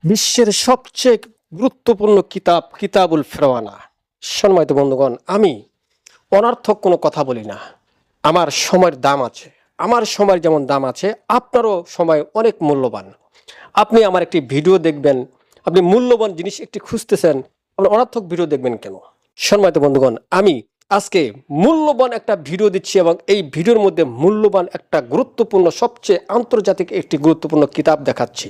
বিশ্বের সবচেয়ে গুরুত্বপূর্ণ কিতাব কিতাবুল ফেরওয়ানা। সম্মানিত বন্ধুগণ, আমি অনর্থক কোনো কথা বলি না। আমার সময়ের দাম আছে, আমার সময়ের যেমন দাম আছে আপনারও সময় অনেক মূল্যবান। আপনি আমার একটি ভিডিও দেখবেন, আপনি মূল্যবান জিনিস একটি খুঁজতেছেন, আপনি অনর্থক ভিডিও দেখবেন কেন? সম্মানিত বন্ধুগণ, আমি আজকে মূল্যবান একটা ভিডিও দিচ্ছি এবং এই ভিডিওর মধ্যে মূল্যবান একটা গুরুত্বপূর্ণ সবচেয়ে আন্তর্জাতিক একটি গুরুত্বপূর্ণ কিতাব দেখাচ্ছি।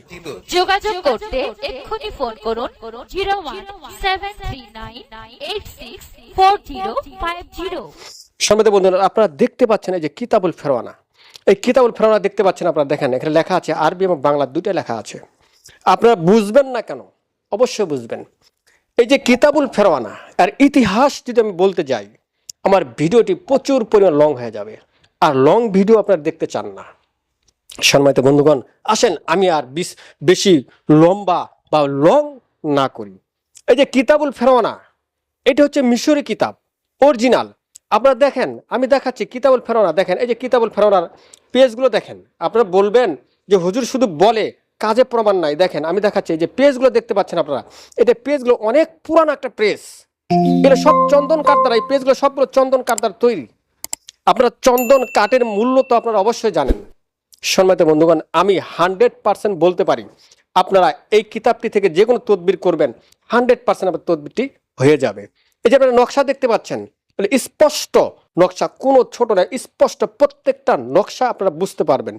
যোগাযোগ করতে এক্ষুনি ফোন করুন 0173386405 সম্মানিত বন্ধুরা, আপনারা দেখতে পাচ্ছেন এই যে কিতাবুল ফেরওয়ানা। এই কিতাবুল ফেরওয়ানা দেখতে পাচ্ছেন, আপনারা দেখেন এখানে লেখা আছে, আরবি এবং বাংলা দুইটা লেখা আছে। আপনারা বুঝবেন না কেন? অবশ্যই বুঝবেন। এই যে কিতাবুল ফেরওয়ানা আর ইতিহাস যদি আমি বলতে যাই, আমার ভিডিওটি প্রচুর পরিমাণ লং হয়ে যাবে, আর লং ভিডিও আপনারা দেখতে চান না। সম্মানিত বন্ধুগণ, আসেন আমি আর বেশি লম্বা বা লং না করি। এই যে কিতাবুল ফেরওয়ানা, এটা হচ্ছে মিশরি কিতাব, অরিজিনাল। আপনারা দেখেন, আমি দেখাচ্ছি কিতাবুল ফেরওয়ানা। দেখেন এই যে কিতাবুল ফেরওয়ানার পেজগুলো দেখেন। আপনারা বলবেন যে হুজুর শুধু বলে, কাজে প্রমাণ নাই। দেখেন আমি দেখাচ্ছি, এই যে পেজগুলো দেখতে পাচ্ছেন আপনারা, এটা পেজগুলো অনেক পুরানো একটা প্রেস। এটা সব চন্দন কাঠ দ্বারা, এই পেজগুলো সবগুলো চন্দন কাঠ দ্বারা তৈরি। আপনারা চন্দন কাঠের মূল্য তো আপনারা অবশ্যই জানেন। সম্মানিত বন্ধুগণ, আমি 100% বলতে পারি, আপনারা এই কিতাবটি থেকে যে কোনো তদবির করবেন, 100% আপনার তদবিরটি হয়ে যাবে। এই যে আপনারা নকশা দেখতে পাচ্ছেন, স্পষ্ট নকশা, কোনো ছোট না, স্পষ্ট প্রত্যেকটা নকশা আপনারা বুঝতে পারবেন।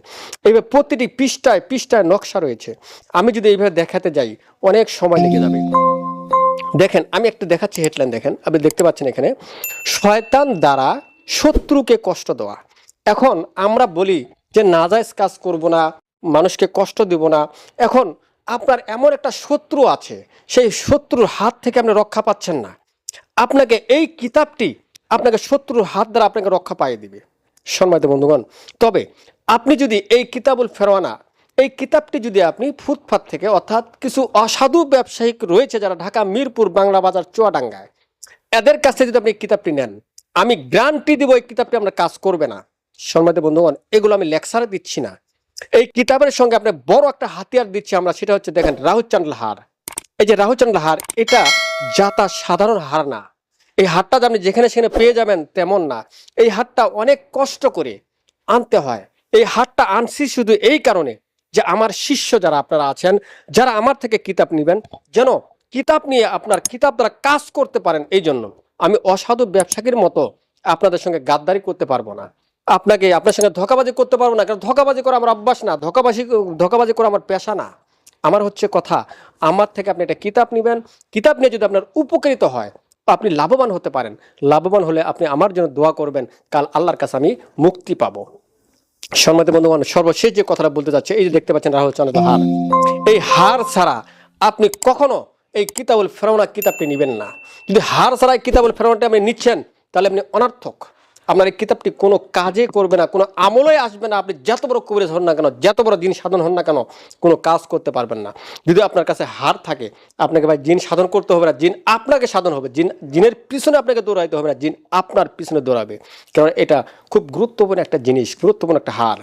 এইভাবে প্রতিটি পৃষ্ঠায় পৃষ্ঠায় নকশা রয়েছে। আমি যদি এইভাবে দেখাতে যাই অনেক সময় লেগে যাবে। দেখেন আমি একটা দেখাচ্ছি, হেডলাইন দেখেন, আপনি দেখতে পাচ্ছেন এখানে, শয়তান দ্বারা শত্রুকে কষ্ট দেওয়া। এখন আমরা বলি যে নাজায়েজ কাজ করব না, মানুষকে কষ্ট দিব না। এখন আপনার এমন একটা শত্রু আছে, সেই শত্রুর হাত থেকে আপনি রক্ষা পাচ্ছেন না। আপনাকে এই কিতাবটি আপনাকে শত্রুর হাত দ্বারা আপনাকে রক্ষা পাইয়ে দিবে। সম্মানিত বন্ধুগণ, তবে আপনি যদি এই কিতাবুল ফেরওয়ানা, এই কিতাবটি যদি আপনি ফুটপাত থেকে, অর্থাৎ কিছু অসাধু ব্যবসায়িক রয়েছে যারা ঢাকা মিরপুর বাংলা বাজার চুয়াডাঙ্গায়, এদের কাছে যদি আপনি কিতাবটি নেন, আমি গ্যারান্টি দিব এই কিতাবটি আপনার কাজ করবে না। সম্মানিত বন্ধুগণ, এগুলো আমি লেকচারে দিচ্ছি না, এই কিতাবের সঙ্গে আপনি বড় একটা হাতিয়ার দিচ্ছি আমরা, সেটা হচ্ছে দেখেন রাহুচান্দ্র হার। এই যে রাহুচান্দ্র হার, এটা যাতা সাধারণ হার না। এই হারটা আপনি যেখানে সেখানে পেয়ে যাবেন তেমন না। এই হারটা অনেক কষ্ট করে আনতে হয়। এই হারটা আনছি শুধু এই কারণে যে আমার শিষ্য যারা আপনারা আছেন, যারা আমার থেকে কিতাব নেবেন, যেন কিতাব নিয়ে আপনার কিতাব দ্বারা কাজ করতে পারেন। এই জন্য আমি অসাধু ব্যবসায়ীর মতো আপনাদের সঙ্গে গাদ্দারি করতে পারবো না, আপনার সঙ্গে ধোঁকাবাজি করতে পারবো না। কারণ ধোঁকাবাজি করা আমার অভ্যাস না, ধোঁকাবাজি করা আমার পেশা না। আমার হচ্ছে কথা, আমার থেকে আপনি একটা কিতাব নেবেন, কিতাব নিয়ে যদি আপনার উপকৃত হয়, আপনি লাভবান হতে পারেন। লাভবান হলে আপনি আমার জন্য দোয়া করবেন, কাল আল্লাহর কাছে আমি মুক্তি পাবো। সম্মানিত বন্ধুগণ, সর্বশেষ যে কথাটা বলতে চাচ্ছে, এই যে দেখতে পাচ্ছেন রাহুচান্দ্র হার, এই হার ছাড়া আপনি কখনো এই কিতাবুল ফেরওয়ানা কিতাবটি নেবেন না। যদি হার ছাড়া এই কিতাবুল ফেরওয়ানাটি আপনি নিচ্ছেন, তাহলে আপনি অনর্থক। আপনার এই কিতাবটি কোনো কাজে করবে না, কোনো আমলে আসবে না। আপনি যত বড় কবিরাজ হন না কেন, যত বড় জিন সাধন হন না কেন, কোনো কাজ করতে পারবেন না। যদি আপনার কাছে হার থাকে, আপনাকে ভাই জিন সাধন করতে হবে না, জিন আপনাকে সাধন হবে। জিনের পিছনে আপনাকে দৌড়াইতে হবে না, জিন আপনার পিছনে দৌড়াবে। কারণ এটা খুব গুরুত্বপূর্ণ একটা জিনিস, গুরুত্বপূর্ণ একটা হার।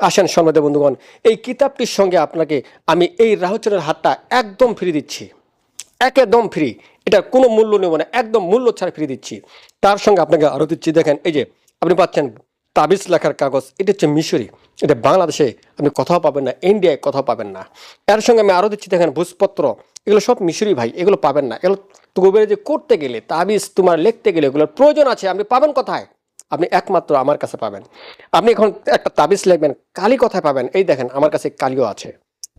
আসেন সম্মানিত বন্ধুগণ, এই কিতাবটির সঙ্গে আপনাকে আমি এই রাহুচান্দ্রের হারটা একদম ফ্রি দিচ্ছি, একদম ফ্রি। এটার কোনো মূল্য নেব না, একদম মূল্য ছাড়া ফ্রি দিচ্ছি। তার সঙ্গে আপনাকে আরও দিচ্ছি, দেখেন এই যে আপনি পাচ্ছেন তাবিজ লেখার কাগজ। এটা হচ্ছে মিশরি, এটা বাংলাদেশে আপনি কোথাও পাবেন না, ইন্ডিয়ায় কোথাও পাবেন না। এর সঙ্গে আমি আরও দিচ্ছি, দেখেন ভোজপত্র, এগুলো সব মিশরি ভাই, এগুলো পাবেন না। এগুলো যে করতে গেলে, তাবিজ তোমার লিখতে গেলে এগুলোর প্রয়োজন আছে। আপনি পাবেন কোথায়? আপনি একমাত্র আমার কাছে পাবেন। আপনি এখন একটা তাবিজ লিখবেন, কালি কোথায় পাবেন? এই দেখেন আমার কাছে কালিও আছে।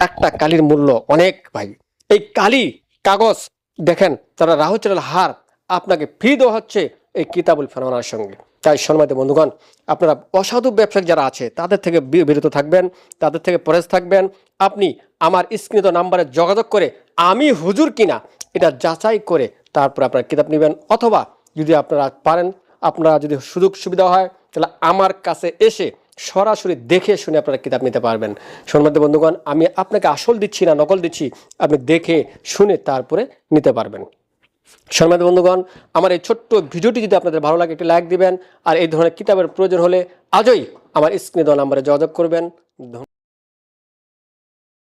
একটা কালির মূল্য অনেক ভাই। এই কালি কাগজ দেখেন, তারা রাহুচান্দ্র হার আপনাকে ফ্রি দেওয়া হচ্ছে এই কিতাবুল ফেরওয়ানার সঙ্গে। তাই সম্মানিত বন্ধুগণ, আপনারা অসাধু ব্যবসায়ী যারা আছে তাদের থেকে বিরত থাকবেন, তাদের থেকে পরেজ থাকবেন। আপনি আমার স্ক্রিনে দেওয়া নাম্বারে যোগাযোগ করে আমি হুজুর কিনা এটা যাচাই করে তারপর আপনারা কিতাব নেবেন। অথবা যদি আপনারা পারেন, আপনারা যদি সুযোগ সুবিধা হয়, তাহলে আমার কাছে এসে সরাসরি দেখে শুনে আপনারা কিতাব নিতে পারবেন। সম্মানিত বন্ধুগণ, আমি আপনাকে আসল দিচ্ছি না, নকল দিচ্ছি। আপনি দেখে শুনে তারপরে নিতে পারবেন। সম্মানিত বন্ধুগণ, আমার এই ছোট্ট ভিডিওটি যদি আপনাদের ভালো লাগে, একটি লাইক দিবেন। আর এই ধরনের কিতাবের প্রয়োজন হলে আজই আমার স্ক্রিনে দেওয়া নাম্বারে যোগাযোগ করবেন।